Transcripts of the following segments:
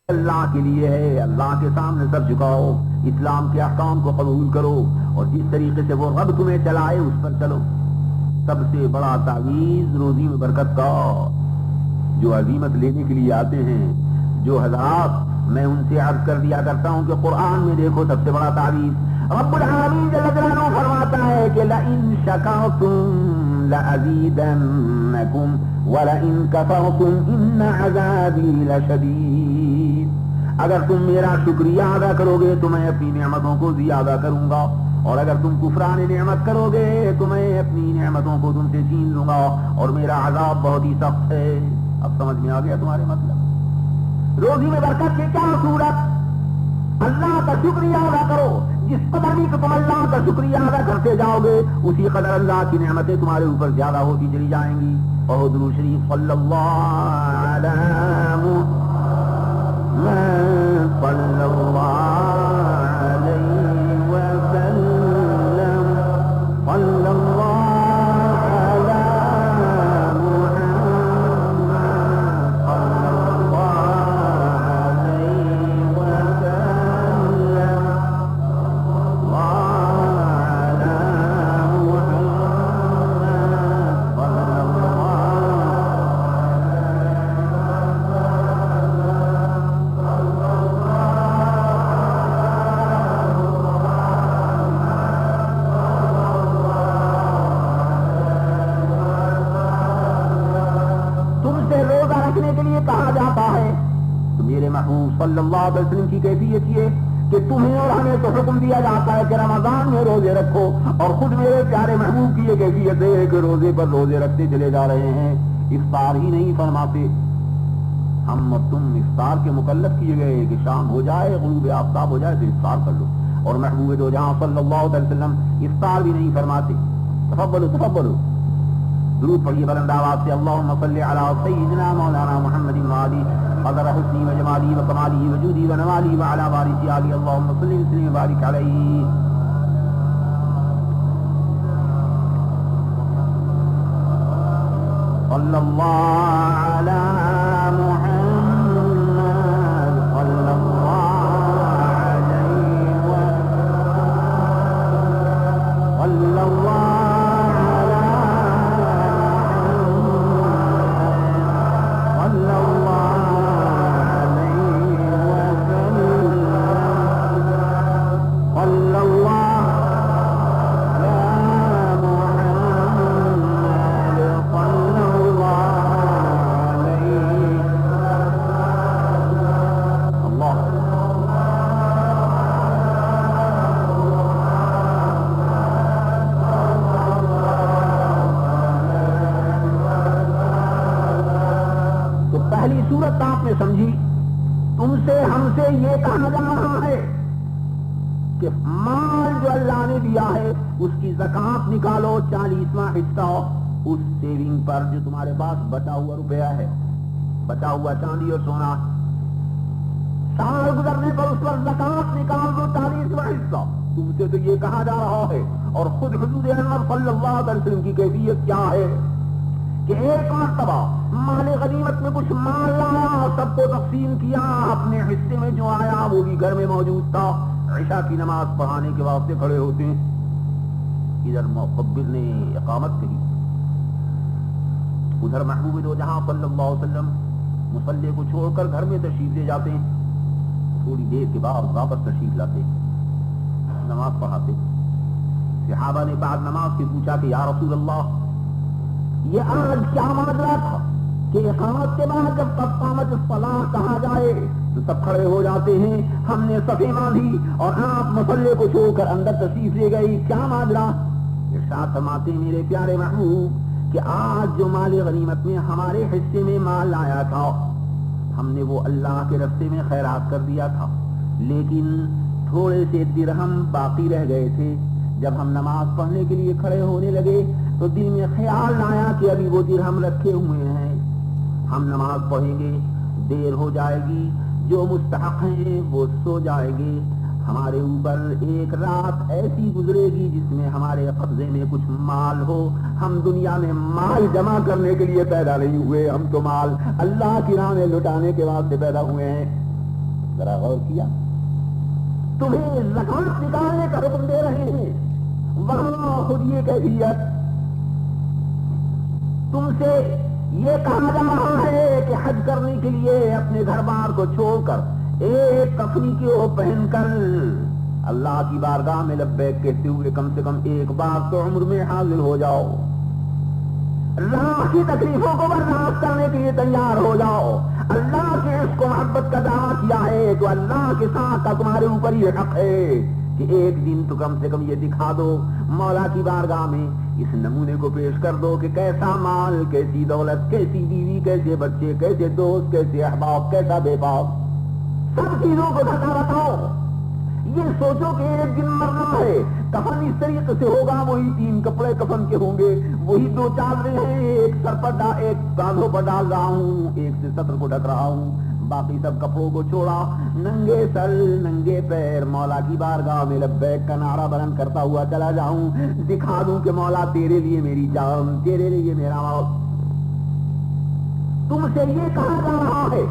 اللہ کے لیے ہے، اللہ کے سامنے سر جھکاؤ، اسلام کے احکام کو قبول کرو اور جس طریقے سے وہ رب تمہیں چلائے اس پر چلو۔ سب سے بڑا تعویذ روزی میں برکت کا۔ جو عزیمت لینے کے لیے آتے ہیں، جو حضرات، میں ان سے عرض کر دیا کرتا ہوں کہ قرآن میں دیکھو سب سے بڑا تعویذ رب العالمین جل جلالہ فرماتا ہے کہ لئن شکرتم لأزیدنکم وَلَئِن كَفَرْتُمْ إِنَّ عَذَابِي لَشَدِيدٌ۔ اگر تم میرا شکریہ ادا کرو گے تو میں اپنی نعمتوں کو زیادہ کروں گا، اور اگر تم کفران نعمت کرو گے تو میں اپنی نعمتوں کو تم سے چھین لوں گا اور میرا عذاب بہت ہی سخت ہے۔ اب سمجھ میں آ گیا تمہارے مطلب؟ روزی میں برکت کی کیا صورت؟ اللہ کا شکریہ ادا کرو۔ جس قدر بھی تم اللہ کا شکریہ ادا کرتے جاؤ گے اسی قدر اللہ کی نعمتیں تمہارے اوپر زیادہ ہوتی چلی جائیں گی۔ اور درود شریف صلی اللہ علیہ صلی اللہ علیہ وسلم صلی اللہ علی محمد صلی اللہ علیہ وسلم صلی اللہ علیہ وسلم کی کیفیت یہ کہ تمہیں اور ہمیں تو حکم دیا جاتا ہے کہ رمضان میں روزے رکھو، اور خود میرے پیارے محبوب کی یہ کیفیت ہے کہ روزے پر روزے رکھتے چلے جا رہے ہیں، افطار ہی نہیں فرماتے۔ ہم اور تم افطار کے مکلف کیے گئے کہ شام ہو جائے، غروب آفتاب ہو جائے تو افطار کر لو، اور محبوب دو جہاں صلی اللہ علیہ وسلم افطار بھی نہیں فرماتے۔ تفضلوا تفضلوا، درود پڑھیے بلند آواز سے، اللہم صلی علی سیدنا مولانا محمد وعلی قدر حسنی و جمالی و کمالی و جودی و نوالی و علی وارث آلی، اللہم صلی وسلم و بارک علیہ۔ صلی اللہ علی محمد صلی اللہ علیہ وسلم صلی اللہ سمجھی۔ تم سے ہم سے یہ کہا جا رہا ہے کہ مال جو اللہ نے دیا ہے اس کی زکات نکالو 40واں حصہ اس سیونگ پر جو تمہارے پاس بچا ہوا روپیہ ہے، بچا ہوا چاندی اور سونا، سال گزرنے پر اس پر زکات نکال دو 40واں حصہ۔ تم سے تو یہ کہا جا رہا ہے، اور خود حضور انور صلی اللہ علیہ وسلم کی کیفیت کیا ہے کہ ایک مرتبہ مال غنیمت میں کچھ مال لایا، سب کو تقسیم کیا، اپنے حصے میں جو آیا وہ بھی گھر میں موجود تھا۔ عشاء کی نماز پڑھانے کے واسطے کھڑے ہوتے ہیں، ادھر مقبر نے اقامت کری، ادھر محبوب دو جہاں صلی اللہ علیہ وسلم مصلی کو چھوڑ کر گھر میں تشریف لے جاتے ہیں، تھوڑی دیر کے بعد واپس تشریف لاتے، نماز پڑھاتے۔ صحابہ نے بعد نماز سے پوچھا کہ یا رسول اللہ، یہ آج کیا معاملہ تھا کہ اقامت کے بعد جب قامت الصلاۃ کہا جائے تو سب کھڑے ہو جاتے ہیں، ہم نے صفیں باندھی اور آپ مصلی کو چھوڑ کر اندر تشریف لے گئی، کیا معاملہ؟ ارشاد فرماتے میرے پیارے محبوب کہ آج جو مال غنیمت میں ہمارے حصے میں مال آیا تھا ہم نے وہ اللہ کے راستے میں خیرات کر دیا تھا، لیکن تھوڑے سے درہم باقی رہ گئے تھے۔ جب ہم نماز پڑھنے کے لیے کھڑے ہونے لگے تو دل میں خیال آیا کہ ابھی وہ درہم رکھے ہوئے ہیں، ہم نماز پڑھیں گے، دیر ہو جائے گی، جو مستحق ہیں وہ سو جائیں گے، ہمارے اوپر ایک رات ایسی گزرے گی جس میں ہمارے قبضے میں کچھ مال ہو۔ ہم دنیا میں مال جمع کرنے کے لیے پیدا نہیں ہوئے، ہم تو مال اللہ کی راہ میں لٹانے کے واسطے پیدا ہوئے ہیں۔ ذرا غور کیا؟ تمہیں زکات نکالنے کا حکم دے رہے ہیں، وہاں خود یہ کیفیت، تم سے یہ کہا جا رہا ہے کہ حج کرنے کے لیے اپنے گھر بار کو چھوڑ کر ایک کفنی کی وہ پہن کر اللہ کی بارگاہ میں لبیک کہتے ہوئے کم سے کم ایک بار تو عمر میں حاضر ہو جاؤ، اللہ کی تکلیفوں کو برداشت کرنے کے لیے تیار ہو جاؤ، اللہ کے اس کو محبت کا دعویٰ کیا ہے تو اللہ کے ساتھ کا تمہارے اوپر یہ حق ہے کہ ایک دن تو کم سے کم یہ دکھا دو، مولا کی بارگاہ میں اس نمونے کو پیش کر دو کہ کیسا مال، کیسی دولت، کیسی بیوی، کیسے بچے، کیسے دوست، کیسے احباب، کیسا بے باپ، سب چیزوں کو دھکا بتاؤ۔ یہ سوچو کہ ایک دن مرنا ہے، کفن اس طریقے سے ہوگا، وہی 3 کپڑے کفن کے ہوں گے، وہی 2 چادریں ہیں، ایک سر پر ایک کاندھوں پر ڈال رہا ہوں، ایک سے سطر کو ڈھک رہا ہوں، باقی سب کپڑوں کو چھوڑا، ننگے سر ننگے پیر مولا کی بارگاہ میں لبیک کا نعرہ بلند کرتا ہوا چلا جاؤں، دکھا دوں کہ مولا تیرے لیے میری جان، تیرے لیے میرا موت۔ تم سے یہ کہا جا رہا ہے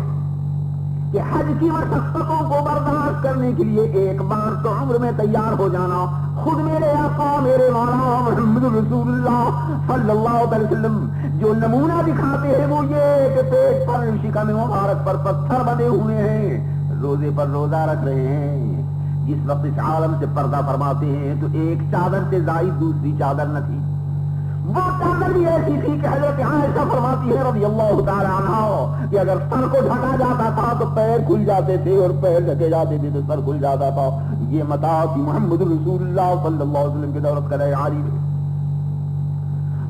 کہ حج کی مشقتوں کو برداشت کرنے کے لیے ایک بار تو عمر میں تیار ہو جانا۔ خود میرے آقا میرے مولا محمد رسول اللہ صلی اللہ علیہ وسلم جو نمونہ دکھاتے ہیں وہ یہ کہ پیٹ پر شکم مبارک پر پتھر بندے ہوئے ہیں، روزے پر روزہ رکھ رہے ہیں، جس وقت اس عالم سے پردہ فرماتے ہیں تو ایک چادر سے زائد دوسری چادر نہ تھی، وہ چادر بھی ایسی تھی کہ حضرت عائشہ فرماتی ہے رضی اللہ تعالی عنہا کہ اگر سر کو ڈھکا جاتا تھا تو پیر کھل جاتے تھے اور پیر ڈھکے جاتے تھے تو سر کھل جاتا تھا۔ یہ متاع کی محمد رسول اللہ صلی اللہ علیہ وسلم کی دولت کا عاری ہے۔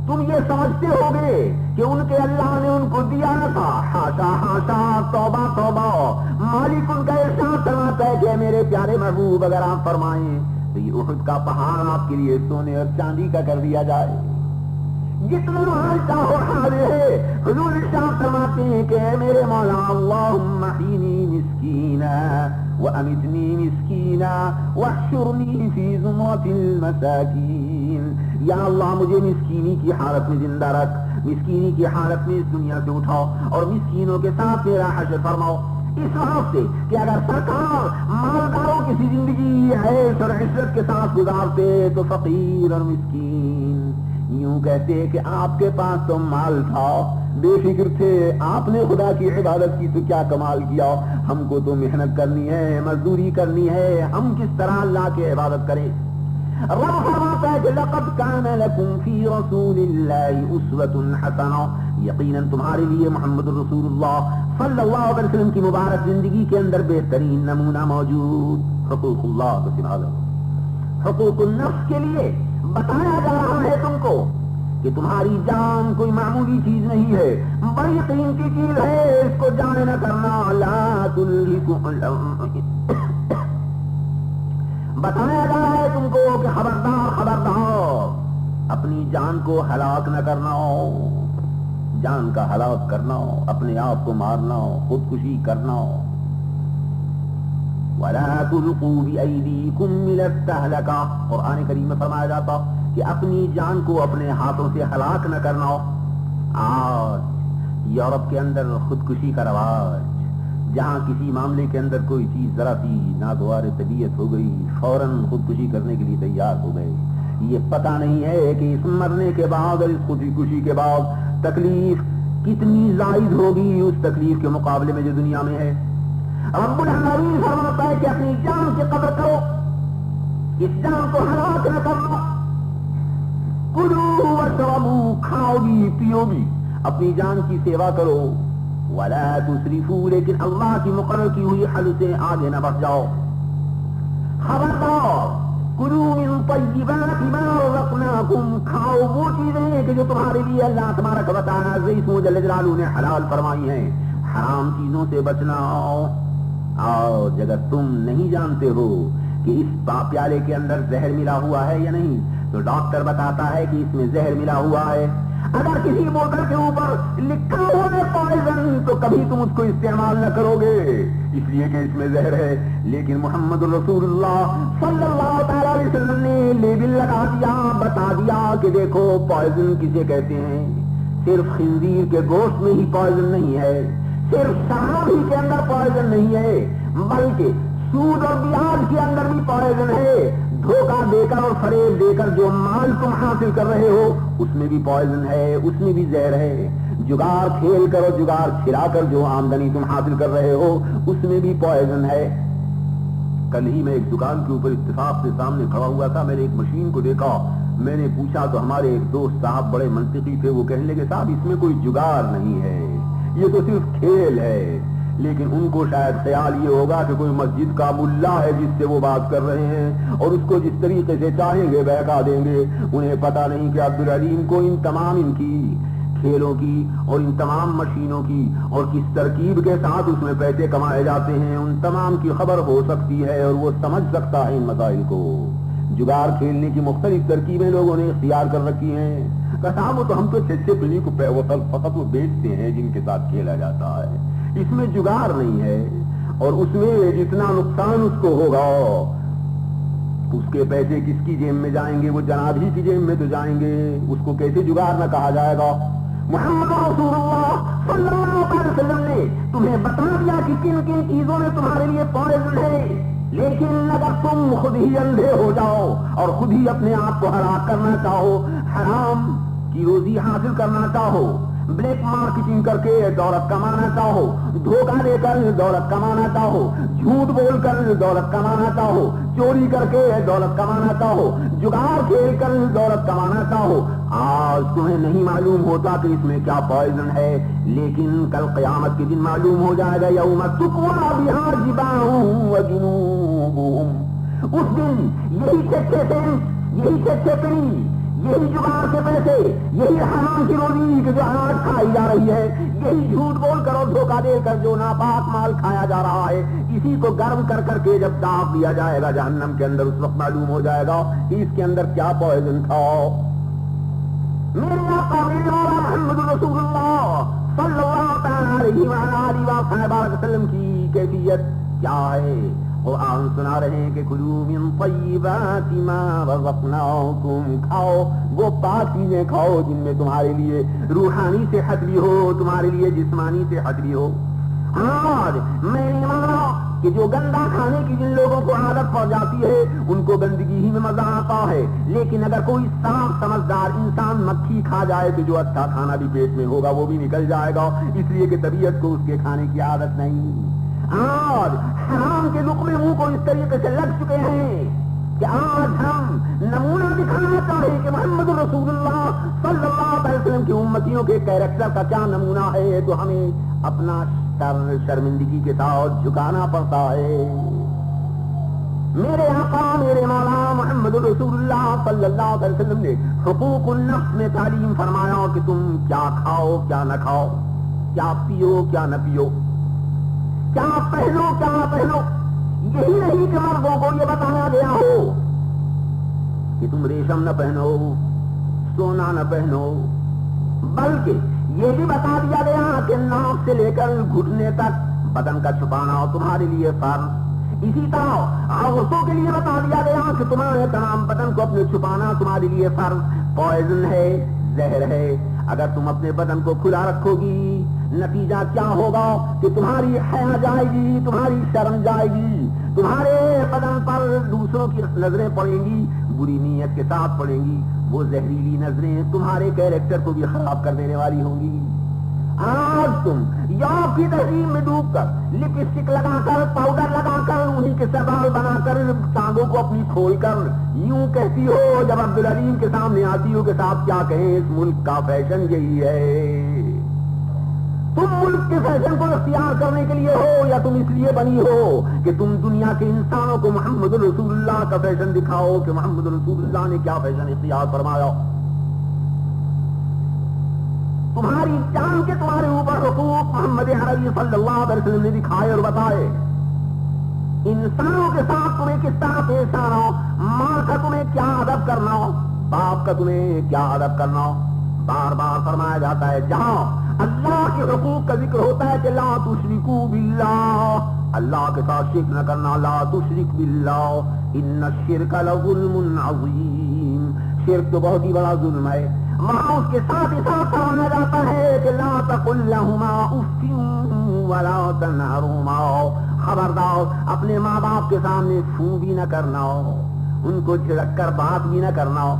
تم یہ سمجھتے ہوگے کہ ان کے اللہ نے ان کو دیا نہ تھا، ہاشا ہاشا، توبہ توبہ، مالک ان کا ارشاد فرماتا ہے کہ میرے پیارے محبوب اگر آپ فرمائیں تو یہ احد کا پہاڑ آپ کے لیے سونے اور چاندی کا کر دیا جائے، جتنا مال چاہو حاضر ہے۔ حضور ارشاد فرماتے ہیں کہ اے میرے مولا اللہم احینی مسکینا وامتنی مسکینا واحشرنی فی زمرۃ المساکین، یا اللہ مجھے مسکینی کی حالت میں زندہ رکھ، مسکینی کی حالت میں اس دنیا سے اٹھاؤ اور مسکینوں کے ساتھ میرا حشر فرماؤ۔ اس واسطے کہ اگر سرکار مالداروں کی زندگی عیش اور عشرت کے ساتھ گزارتے تو فقیر اور مسکین یوں کہتے کہ آپ کے پاس تو مال تھا، بے فکر تھے، آپ نے خدا کی عبادت کی تو کیا کمال کیا، ہم کو تو محنت کرنی ہے، مزدوری کرنی ہے، ہم کس طرح اللہ کی عبادت کریں۔ رب فرماتا ہے کہ لقد کان لکم فی رسول اللہ اسوۃ حسنہ، یقیناً تمہارے لیے محمد رسول اللہ صلی اللہ علیہ وسلم کی مبارک زندگی کے اندر بہترین نمونہ موجود۔ حقوق اللہ کو سنا دو، حقوق النفس کے لیے بتایا جا رہا ہے تم کو کہ تمہاری جان کوئی معمولی چیز نہیں ہے، بڑی قیمتی چیز ہے، اس کو جانے نہ کرنا۔ لا تلہکم، بتایا جا رہا ہے تم کو کہ خبردار خبردار، اپنی جان کو ہلاک نہ کرنا ہو، جان کا ہلاک کرنا ہو، اپنے آپ کو مارنا ہو، خودکشی کرنا ہو۔ وَلَا تُلْقُوا بِأَيْدِيكُمْ إِلَى التَّهْلُكَةِ، قرآن کریم میں فرمایا جاتا کہ اپنی جان کو اپنے ہاتھوں سے ہلاک نہ کرنا ہو۔ آج یورپ کے اندر خودکشی کا رواج، جہاں کسی معاملے کے اندر کوئی چیز ذرا سی ناگوار طبیعت ہو گئی فوراً خودکشی کرنے کے لیے تیار ہو گئے۔ یہ پتہ نہیں ہے کہ اس مرنے کے بعد اور اس خودکشی کے بعد تکلیف کتنی زائد ہوگی اس تکلیف کے مقابلے میں جو دنیا میں ہے۔ رب العالمین فرماتا ہے کہ اپنی جان کی قدر کرو، اس جان کو ہلاک نہ کرنا۔ کلوا واشربوا، کھاؤ بھی پیو بھی، اپنی جان کی سیوا کرو۔ ولا تسرفوا، لیکن اللہ کی مقرر کی ہوئی حد سے آگے نہ بڑھ جاؤ۔ خبردار، کلوا من طیبات ما رزقناکم، کھاؤ وہ چیزیں کہ جو تمہارے لیے اللہ تبارک و تعالی جل جلالہ نے حلال فرمائی ہیں، حرام چیزوں سے بچنا۔ اور اگر تم نہیں جانتے ہو کہ اس پیالے کے اندر زہر ملا ہوا ہے یا نہیں تو ڈاکٹر بتاتا ہے کہ اس میں زہر ملا ہوا ہے۔ اگر کسی بوتل کے اوپر لکھا ہوا ہے پوائزن تو کبھی تم اس کو استعمال نہ کرو گے اس لیے کہ اس میں زہر ہے، لیکن محمد رسول اللہ صلی اللہ تعالی علیہ وسلم نے لیبل لگا دیا، بتا دیا کہ دیکھو پوائزن کسے کہتے ہیں۔ صرف خنزیر کے گوشت میں ہی پوائزن نہیں ہے، صرف شراب ہی کے اندر پوائزن نہیں ہے، بلکہ سود اور بیاج کے اندر بھی پوائزن ہے. دھوکہ دے کر اور فریب دے کر جو مال تم حاصل کر رہے ہو اس میں بھی پوائزن ہے, اس میں بھی زہر ہے. جگار کھیل کر اور جگار کھلا کر جو آمدنی تم حاصل کر رہے ہو اس میں بھی پوائزن ہے. کل ہی میں ایک دکان کے اوپر اتفاق سے سامنے کھڑا ہوا تھا, میں نے ایک مشین کو دیکھا, میں نے پوچھا تو ہمارے ایک دوست صاحب بڑے منطقی تھے, وہ کہنے لگے صاحب اس میں کوئی جگار نہیں ہے, یہ تو صرف کھیل ہے. لیکن ان کو شاید خیال یہ ہوگا کہ کوئی مسجد کا ملا ہے جس سے وہ بات کر رہے ہیں اور اس کو جس طریقے سے چاہیں گے بہکا دیں گے. انہیں پتا نہیں کہ عبدالعلیم کو ان تمام ان کی کھیلوں کی اور ان تمام مشینوں کی اور کس ترکیب کے ساتھ اس میں پیسے کمائے جاتے ہیں ان تمام کی خبر ہو سکتی ہے اور وہ سمجھ سکتا ہے ان مسائل کو. جگار کھیلنے کی مختلف ترکیبیں لوگوں نے اختیار کر رکھی ہیں. کہا وہ تو ہم تو چچے پلی کو فقط وہ بیچتے ہیں جن کے ساتھ کھیلا جاتا ہے, اس میں جگار نہیں ہے. اور اس میں جتنا نقصان اس کو ہوگا اس کے پیسے کس کی جیب میں جائیں گے, وہ جناب ہی کی جیب میں تو جائیں گے, اس کو کیسے جگار نہ کہا جائے گا. محمد رسول اللہ صلی اللہ علیہ وسلم نے تمہیں بتا دیا کہ کن کن چیزوں میں تمہارے لیے پوائزن ہے. لیکن اگر تم خود ہی اندھے ہو جاؤ اور خود ہی اپنے آپ کو ہلاک کرنا چاہو, حرام کی روزی حاصل کرنا چاہو, بلیک مارکیٹنگ کر کے دولت کمانا چاہو, دھوکہ دے کر دولت کمانا چاہو, جھوٹ بول کر دولت کمانا چاہو, چوری کر کے دولت کمانا چاہو, جگار کھیل کر دولت کمانا چاہو, آج تمہیں نہیں معلوم ہوتا کہ اس میں کیا پوائزن ہے, لیکن کل قیامت کے دن معلوم ہو جائے گا. یوم تکوی بہا جباہہم وجنوبہم, اس دن یہی چچے پن, یہی چچے پنی, یہی جگار کے پیسے, یہی حرام کی روزی کہ جو آج کھائی جا رہی ہے, یہی جھوٹ بول کر اور دھوکہ دے کر جو ناپاک مال کھایا جا رہا ہے, اسی کو گرم کر کر کے جب ڈانپ دیا جائے گا جہنم کے اندر, اس وقت معلوم ہو جائے گا کہ اس کے اندر کیا پوائزن تھا. میرے آقا میرے مولا محمد رسول اللہ صلی اللہ علیہ وآلہ وسلم کی کیفیت کیا ہے. قرآن سنا رہے ہیں کہ کلوا من طیبات ما رزقناکم, کھاؤ وہ پاک چیزیں کھاؤ جن میں تمہارے لیے روحانی صحت بھی ہو, تمہارے لیے جسمانی صحت بھی ہو. آج میں نے مانا کہ جو گندا کھانے کی جن لوگوں کو عادت پڑ جاتی ہے ان کو گندگی ہی میں مزہ آتا ہے, لیکن اگر کوئی صاف سمجھدار انسان مکھی کھا جائے تو جو اچھا کھانا بھی پیٹ میں ہوگا وہ بھی نکل جائے گا, اس لیے کہ طبیعت کو اس کے کھانے کی عادت نہیں. آج حرام کے لقمے منہ کو اس طریقے سے لگ چکے ہیں کہ آج ہم نمونہ دکھانا چاہیں کہ محمد رسول اللہ صلی اللہ علیہ وسلم کی امتیوں کے کیریکٹر کا کیا نمونہ ہے, تو ہمیں اپنا شرمندگی کے ساتھ جھکانا پڑتا ہے. میرے آقا میرے مولا محمد رسول اللہ صلی اللہ علیہ وسلم نے حقوق النفس میں تعلیم فرمایا کہ تم کیا کھاؤ کیا نہ کھاؤ, کیا پیو کیا نہ پیو, کیا پہنو کیا نہ پہنو. یہی نہیں کہ مردوں کو یہ بتایا گیا ہو کہ تم ریشم نہ پہنو, سونا نہ پہنو, بلکہ یہ بھی بتا دیا گیا کہ ناک سے لے کر گھٹنے تک بدن کا چھپانا تمہارے لیے فرض. اسی طرح عورتوں کے لیے بتا دیا گیا کہ تمہارے تمام بدن کو اپنے چھپانا تمہارے لیے فرض. پوائزن ہے, زہر ہے. اگر تم اپنے بدن کو کھلا رکھو گی نتیجہ کیا ہوگا کہ تمہاری حیا جائے گی, تمہاری شرم جائے گی, تمہارے بدن پر دوسروں کی نظریں پڑیں گی, بری نیت کے ساتھ پڑیں گی. وہ زہریلی نظریں تمہارے کیریکٹر کو بھی خراب کر دینے والی ہوں گی. آج تم یورپ کی تہذیب میں ڈوب کر لپسٹک لگا کر پاؤڈر لگا کر انہی کے سردار بنا کر ٹانگوں کو اپنی کھول کر یوں کہتی ہو, جب عبدالعلیم کے سامنے آتی ہو کہ صاحب کیا کہیں, اس ملک کا فیشن یہی ہے. تم ملک کے فیشن کو اختیار کرنے کے لیے ہو یا تم اس لیے بنی ہو کہ تم دنیا کے انسانوں کو محمد رسول اللہ کا فیشن دکھاؤ کہ محمد رسول اللہ نے کیا فیشن اختیار فرمایا. تمہاری جان کے تمہارے اوپر حقوق محمد عربی صلی اللہ علیہ وسلم نے دکھائے اور بتائے. انسانوں کے ساتھ تمہیں کس طرح پیش آنا, ماں کا تمہیں کیا ادب کرنا, باپ کا تمہیں کیا ادب کرنا. بار بار فرمایا جاتا ہے جہاں اللہ کے حقوق کا ذکر ہوتا ہے کہ لا تشرکوا باللہ, اللہ کے ساتھ شرک نہ کرنا, لا تشرک باللہ ان الشرک لظلم عظیم, شرک تو بہت ہی بڑا ظلم ہے. وہاں اس کے ساتھ ہی ساتھ فرمایا جاتا ہے کہ لا تقل لهما اف ولا تنهرهما, خبردار اپنے ماں باپ کے سامنے چھو بھی نہ کرنا ہو، ان کو جھڑک کر بات بھی نہ کرنا ہو۔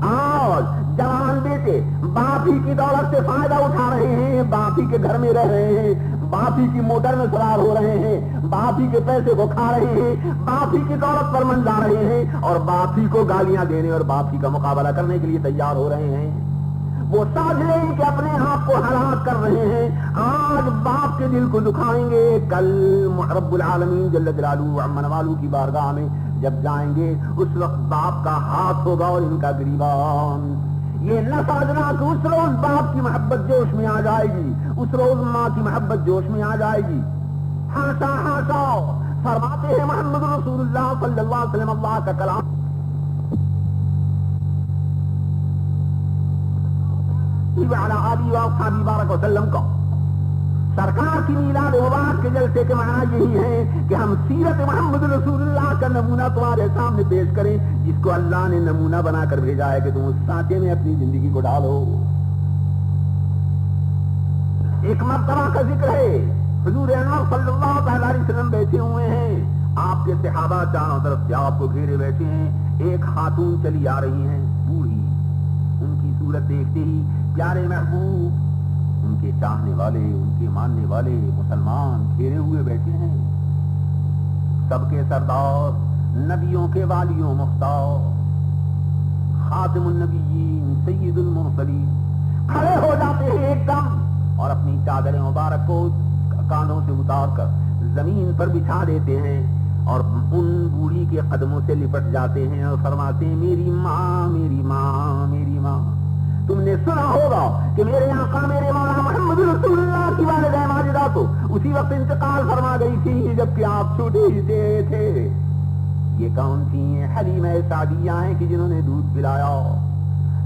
اور جوان بیٹے باپ ہی کی دولت سے فائدہ اٹھا رہے ہیں، باپ ہی کے گھر میں رہ رہے ہیں، باپ ہی کی موٹر میں سوار ہو رہے ہیں، باپ ہی کے پیسے کو کھا رہے ہیں، باپ ہی کی دولت پر منڈا رہے ہیں، اور باپ ہی کو گالیاں دینے اور باپ ہی کا مقابلہ کرنے کے لیے تیار ہو رہے ہیں۔ وہ سمجھ لیں کہ اپنے آپ کو ہلاک کر رہے ہیں، آج باپ کے دل کو دکھائیں گے، کل رب العالمین جل جلالہ عمن والو کی بارگاہ میں جب جائیں گے اس وقت باپ کا ہاتھ ہوگا اور ان کا گریبان۔ یہ نہ سمجھنا کہ اس روز باپ کی محبت جوش میں آ جائے گی، اس روز ماں کی محبت جوش میں آ جائے گی۔ ہاشا ہاشا، فرماتے ہیں محمد رسول اللہ صلی اللہ علیہ وسلم، اللہ کا کلام وسلم کا سرکار کی میلاد مبارک کے جلسے کے معنی یہی ہے کہ ہم سیرت محمد رسول اللہ کا نمونہ تمہارے سامنے پیش کریں، جس کو اللہ نے نمونہ بنا کر بھیجا ہے کہ تم اس سانچے میں اپنی زندگی کو ڈالو۔ ایک مرتبہ کا ذکر ہے، حضور انور صلی اللہ تعالی علیہ وسلم بیٹھے ہوئے ہیں، آپ کے صحابہ چاروں طرف سے آپ کو گھیرے بیٹھے ہیں، ایک خاتون چلی آ رہی ہیں بوڑھی، ان کی صورت دیکھتے ہی پیارے محبوب، ان کے چاہنے والے، ان کے ماننے والے مسلمان گھیرے ہوئے بیٹھے ہیں، سب کے سردار، نبیوں کے والیوں مختار، خاتم النبیین سید المرسلین کھڑے ہو جاتے ہیں ایک دم اور اپنی چادر مبارک کو کاندھوں سے اتار کر زمین پر بچھا دیتے ہیں اور ان بوڑھی کے قدموں سے لپٹ جاتے ہیں اور فرماتے ہیں، میری ماں میری ماں میری ماں۔ تم نے سنا ہوگا کہ میرے آقا میرے مولا محمد رسول اللہ کی والدہ ماجدہ تو اسی وقت انتقال فرما گئی تھی جبکہ آپ چھوٹے ہی سے تھے۔ یہ کون تھی؟ حلیمہ سعدیہ ہیں کہ جنہوں نے دودھ پلایا۔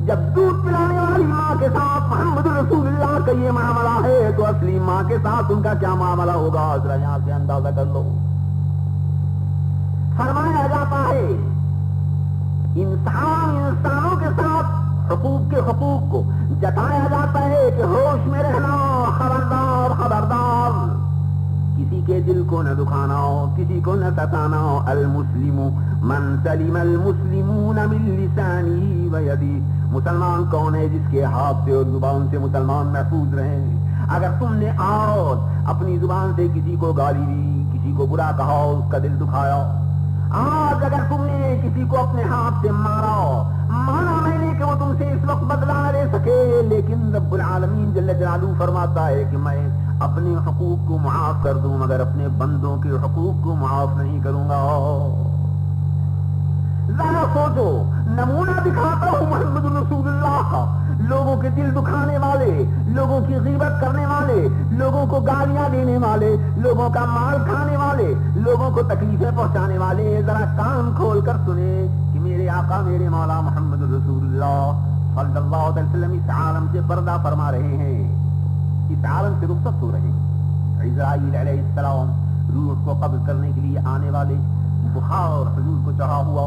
جب دودھ پلانے والی ماں کے ساتھ محمد رسول اللہ کا یہ معاملہ ہے تو اصلی ماں کے ساتھ ان کا کیا معاملہ ہوگا، ذرا یہاں سے اندازہ کر لو۔ فرمایا جاتا ہے انسانوں کے ساتھ حقوق کے حقوق کو جتایا جاتا ہے کہ ہوش میں رہنا، خبردار خبردار، کسی کے دل کو نہ دکھانا ہو، کسی کو نہ ستانا ہو۔ المسلم من سلم المسلمون من لسانه ويده، مسلمان کون ہے؟ جس کے ہاتھ سے اور زبان سے مسلمان محفوظ رہیں۔ اگر تم نے آج اپنی زبان سے کسی کو گالی دی، کسی کو برا کہا، اس کا دل دکھایا، آج اگر تم نے کسی کو اپنے ہاتھ سے مارا، مانا میں نے کہ وہ تم سے اس وقت بدلہ نہ لے سکے، لیکن رب العالمین جل جلالہ فرماتا ہے کہ میں اپنے حقوق کو معاف کر دوں مگر اپنے بندوں کے حقوق کو معاف نہیں کروں گا۔ ذرا سوچو، نمونہ دکھاتا ہوں محمد رسول اللہ کا، لوگوں کے دل دکھانے والے، لوگوں کی غیبت کرنے والے، لوگوں کو گالیاں دینے والے، لوگوں کا مال کھانے والے، لوگوں کو تکلیفیں پہنچانے والے، ذرا کان کھول کر سنیں کہ میرے آقا میرے مولا محمد رسول اللہ صلی اللہ علیہ وسلم اس عالم سے پردہ فرما رہے ہیں، اس عالم سے رخصت ہو رہے ہیں۔ عزرائیل علیہ السلام روح کو قبض کرنے کے لیے آنے والے، بخار حضور کو چڑھا ہوا،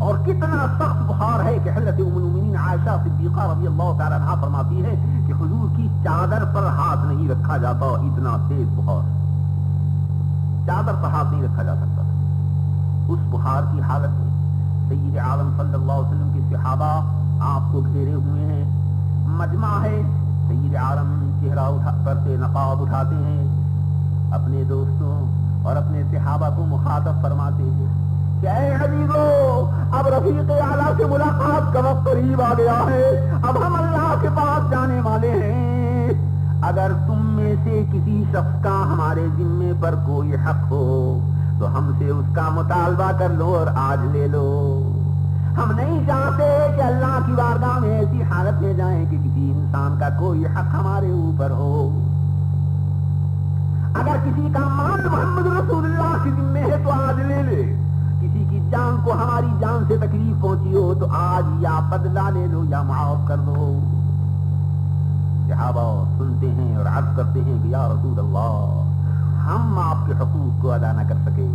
اور کتنا سخت بخار ہے کہ حضرت ام المؤمنین عائشہ صدیقہ رضی اللہ تعالیٰ عنہا فرماتی ہے کہ حضور کی چادر پر ہاتھ نہیں رکھا جاتا، اتنا تیز بخار، چادر پر ہاتھ نہیں رکھا جا سکتا۔ اس بخار کی حالت میں سید عالم صلی اللہ علیہ وسلم کے صحابہ آپ کو گھیرے ہوئے ہیں، مجمع ہے، سید عالم چہرہ پر سے نقاب اٹھاتے ہیں، اپنے دوستوں اور اپنے صحابہ کو مخاطب فرماتے ہیں کہ اے عزیزو، اب رفیق اعلیٰ سے ملاقات کا وقت قریب آ گیا ہے، اب ہم اللہ کے پاس جانے والے ہیں۔ اگر تم میں سے کسی شخص کا ہمارے ذمے پر کوئی حق ہو تو ہم سے اس کا مطالبہ کر لو اور آج لے لو۔ ہم نہیں چاہتے کہ اللہ کی بارگاہ میں ایسی حالت میں جائیں کہ کسی انسان کا کوئی حق ہمارے اوپر ہو۔ اگر کسی کا مال محمد رسول اللہ کے ذمے ہے تو آج لے لے، کسی کی جان کو ہماری جان سے تکلیف پہنچی ہو تو آج یا بدلہ لے لو یا معاف کر دو۔ صحابہ سنتے ہیں اور عرض کرتے ہیں کہ یا رسول اللہ، ہم آپ کے حقوق کو ادا نہ کر سکے،